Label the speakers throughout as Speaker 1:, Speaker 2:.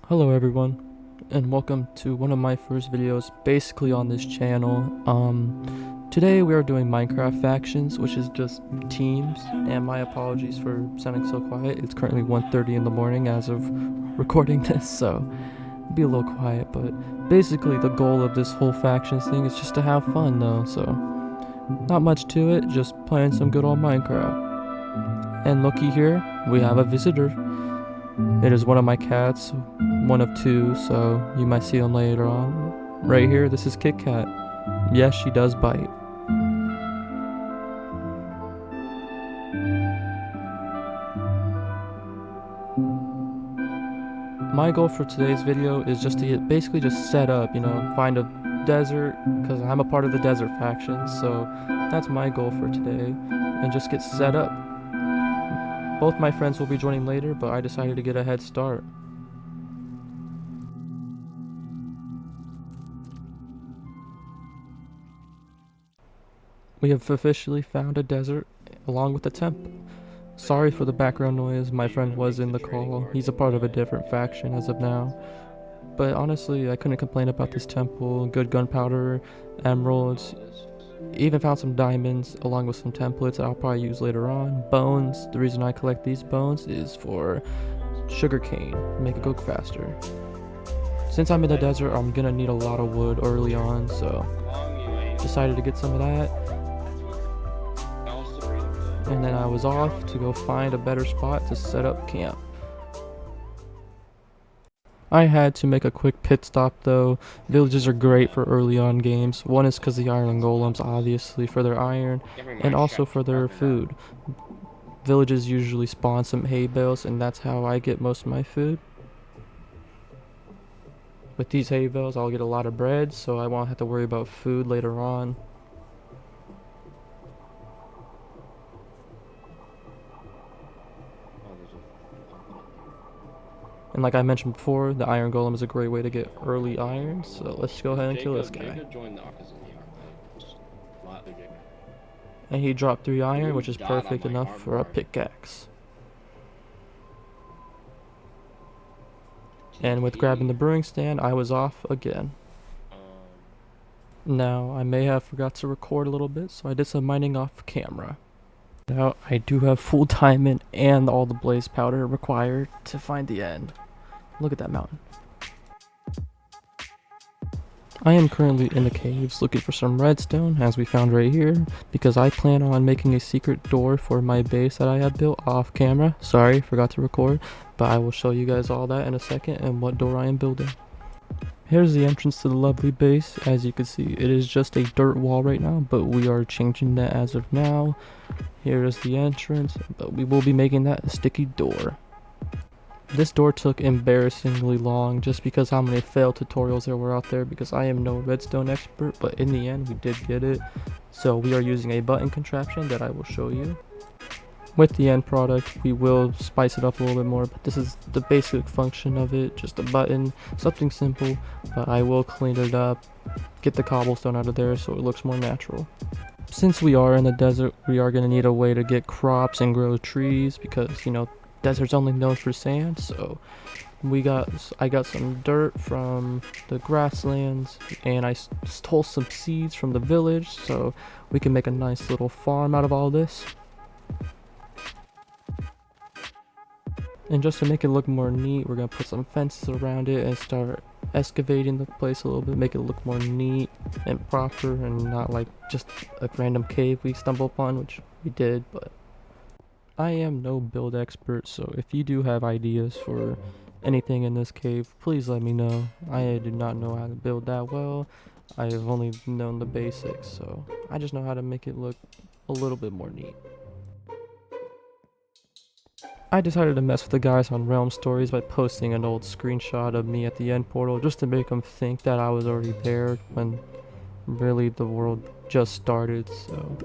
Speaker 1: Hello everyone, and welcome to one of my first videos basically on this channel. Today we are doing Minecraft factions, which is just teams, and my apologies for sounding so quiet. It's currently 1:30 in the morning as of recording this, so be a little quiet, but basically the goal of this whole factions thing is just to have fun though, so not much to it, just playing some good old Minecraft. And looky here, we have a visitor. It is one of my cats, one of two, so you might see him later on. Right here, this is Kit Kat. Yes, she does bite. My goal for today's video is just to get basically just set up, find a desert, because I'm a part of the desert faction, so that's my goal for today, and just get set up. Both my friends will be joining later, but I decided to get a head start. We have officially found a desert, along with a temple. Sorry for the background noise, my friend was in the call. He's a part of a different faction as of now. But honestly, I couldn't complain about this temple. Good gunpowder, emeralds, even found some diamonds along with some templates that I'll probably use later on. Bones, the reason I collect these bones is for sugarcane, make it go faster. Since I'm in the desert, I'm gonna need a lot of wood early on, so decided to get some of that. And then I was off to go find a better spot to set up camp. I had to make a quick pit stop though. Villages are great for early on games. One is because the iron golems, obviously, for their iron, and also for their food. Villages usually spawn some hay bales, and that's how I get most of my food. With these hay bales, I'll get a lot of bread, so I won't have to worry about food later on. And like I mentioned before, the iron golem is a great way to get early iron, so let's go ahead and kill this guy. And he dropped 3 iron, which is perfect enough for a pickaxe. And with grabbing the brewing stand, I was off again. Now, I may have forgot to record a little bit, so I did some mining off camera. Now, I do have full diamond and all the blaze powder required to find the end. Look at that mountain. I am currently in the caves looking for some redstone, as we found right here, because I plan on making a secret door for my base that I have built off camera. Sorry, forgot to record, but I will show you guys all that in a second and what door I am building. Here's the entrance to the lovely base. As you can see, it is just a dirt wall right now, but we are changing that as of now. Here is the entrance, but we will be making that a sticky door. This door took embarrassingly long just because how many failed tutorials there were out there, because I am no redstone expert, but in the end we did get it. So we are using a button contraption that I will show you. With the end product, we will spice it up a little bit more, but this is the basic function of it, just a button, something simple, but I will clean it up, get the cobblestone out of there so it looks more natural. Since we are in the desert, we are going to need a way to get crops and grow trees, because, desert's only known for sand, so I got some dirt from the grasslands, and I stole some seeds from the village, so we can make a nice little farm out of all this. And just to make it look more neat, we're going to put some fences around it and start excavating the place a little bit, make it look more neat and proper and not like just a random cave we stumble upon, which we did, but I am no build expert, so if you do have ideas for anything in this cave, please let me know. I do not know how to build that well. I have only known the basics, so I just know how to make it look a little bit more neat. I decided to mess with the guys on Realm Stories by posting an old screenshot of me at the end portal just to make them think that I was already there when really the world just started, so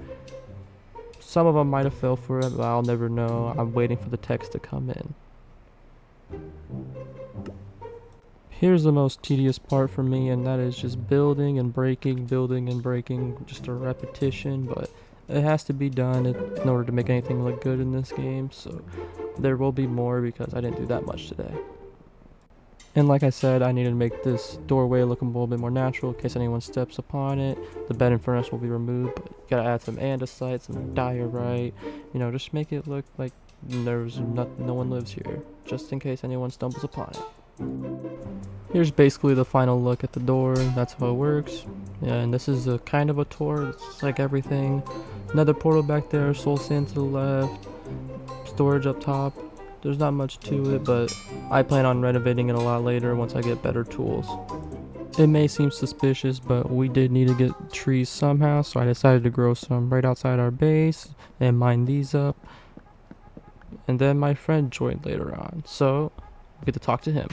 Speaker 1: some of them might have fell for it, but I'll never know. I'm waiting for the text to come in. Here's the most tedious part for me, and that is just building and breaking, just a repetition, but it has to be done in order to make anything look good in this game, so there will be more because I didn't do that much today. And like I said, I needed to make this doorway look a little bit more natural in case anyone steps upon it. The bed and furnace will be removed, but you gotta add some andesite, some diorite, you know, just make it look like no one lives here, just in case anyone stumbles upon it. Here's basically the final look at the door. That's how it works. Yeah, and this is a kind of a tour. It's like everything. Another portal back there, soul sand to the left, storage up top. There's not much to it, but I plan on renovating it a lot later once I get better tools. It may seem suspicious, but we did need to get trees somehow, so I decided to grow some right outside our base and mine these up. And then my friend joined later on, so we get to talk to him.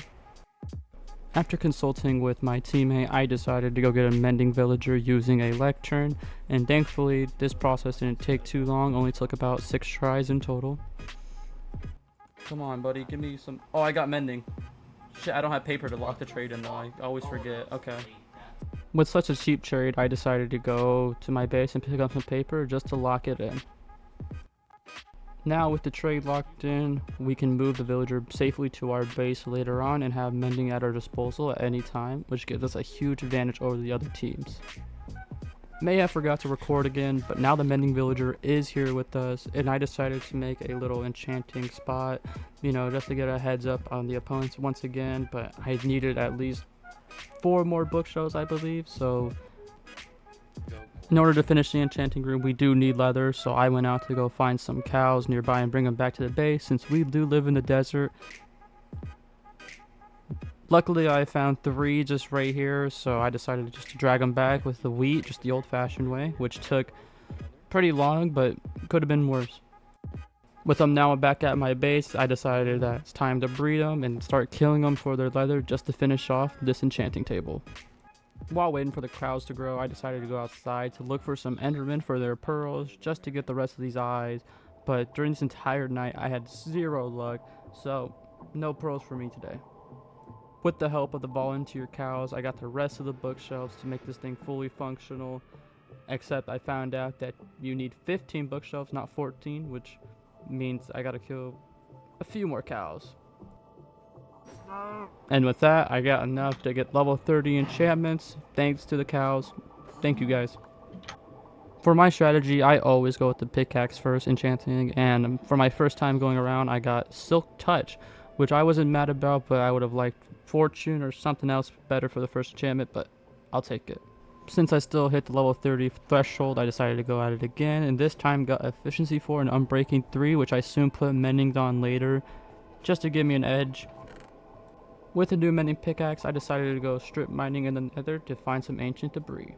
Speaker 1: After consulting with my teammate, I decided to go get a mending villager using a lectern, and thankfully this process didn't take too long, only took about 6 tries in total. Come on, buddy, give me some. Oh, I got mending. Shit, I don't have paper to lock the trade in though. I always forget. Okay. With such a cheap trade, I decided to go to my base and pick up some paper just to lock it in. Now with the trade locked in, we can move the villager safely to our base later on and have mending at our disposal at any time, which gives us a huge advantage over the other teams. May have forgot to record again, but now the mending villager is here with us, and I decided to make a little enchanting spot, you know, just to get a heads up on the opponents once again, but I needed at least 4 more bookshelves, I believe, so in order to finish the enchanting room, we do need leather, so I went out to go find some cows nearby and bring them back to the base, since we do live in the desert. Luckily, I found 3 just right here, so I decided just to drag them back with the wheat, just the old-fashioned way, which took pretty long, but could have been worse. With them now back at my base, I decided that it's time to breed them and start killing them for their leather just to finish off this enchanting table. While waiting for the cows to grow, I decided to go outside to look for some endermen for their pearls, just to get the rest of these eyes, but during this entire night, I had 0 luck, so no pearls for me today. With the help of the volunteer cows, I got the rest of the bookshelves to make this thing fully functional, except I found out that you need 15 bookshelves, not 14, which means I gotta kill a few more cows. And with that, I got enough to get level 30 enchantments, thanks to the cows. Thank you guys. For my strategy, I always go with the pickaxe first, enchanting, and for my first time going around, I got Silk Touch, which I wasn't mad about, but I would have liked Fortune or something else better for the first enchantment, but I'll take it. Since I still hit the level 30 threshold, I decided to go at it again, and this time got Efficiency 4 and Unbreaking 3, which I soon put Mending on later, just to give me an edge. With the new Mending pickaxe, I decided to go strip mining in the nether to find some ancient debris.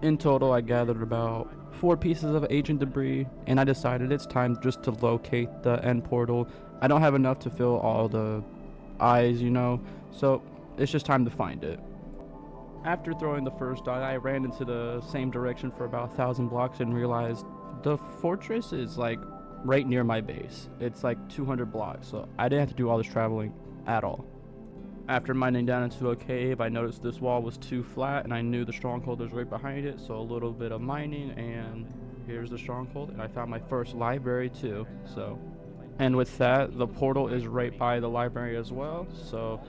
Speaker 1: In total, I gathered about 4 pieces of ancient debris, and I decided it's time just to locate the end portal. I don't have enough to fill all the eyes, you know, so it's just time to find it. After throwing the first dot, I ran into the same direction for about 1,000 blocks and realized the fortress is like right near my base. It's like 200 blocks, so I didn't have to do all this traveling at all. After mining down into a cave, I noticed this wall was too flat, and I knew the stronghold was right behind it, so a little bit of mining, and here's the stronghold, and I found my first library too, so. And with that, the portal is right by the library as well, so,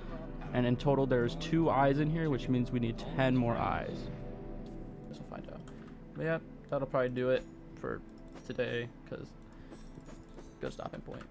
Speaker 1: and in total there's 2 eyes in here, which means we need 10 more eyes. Guess we'll find out. But yeah, that'll probably do it for today, because good stopping point.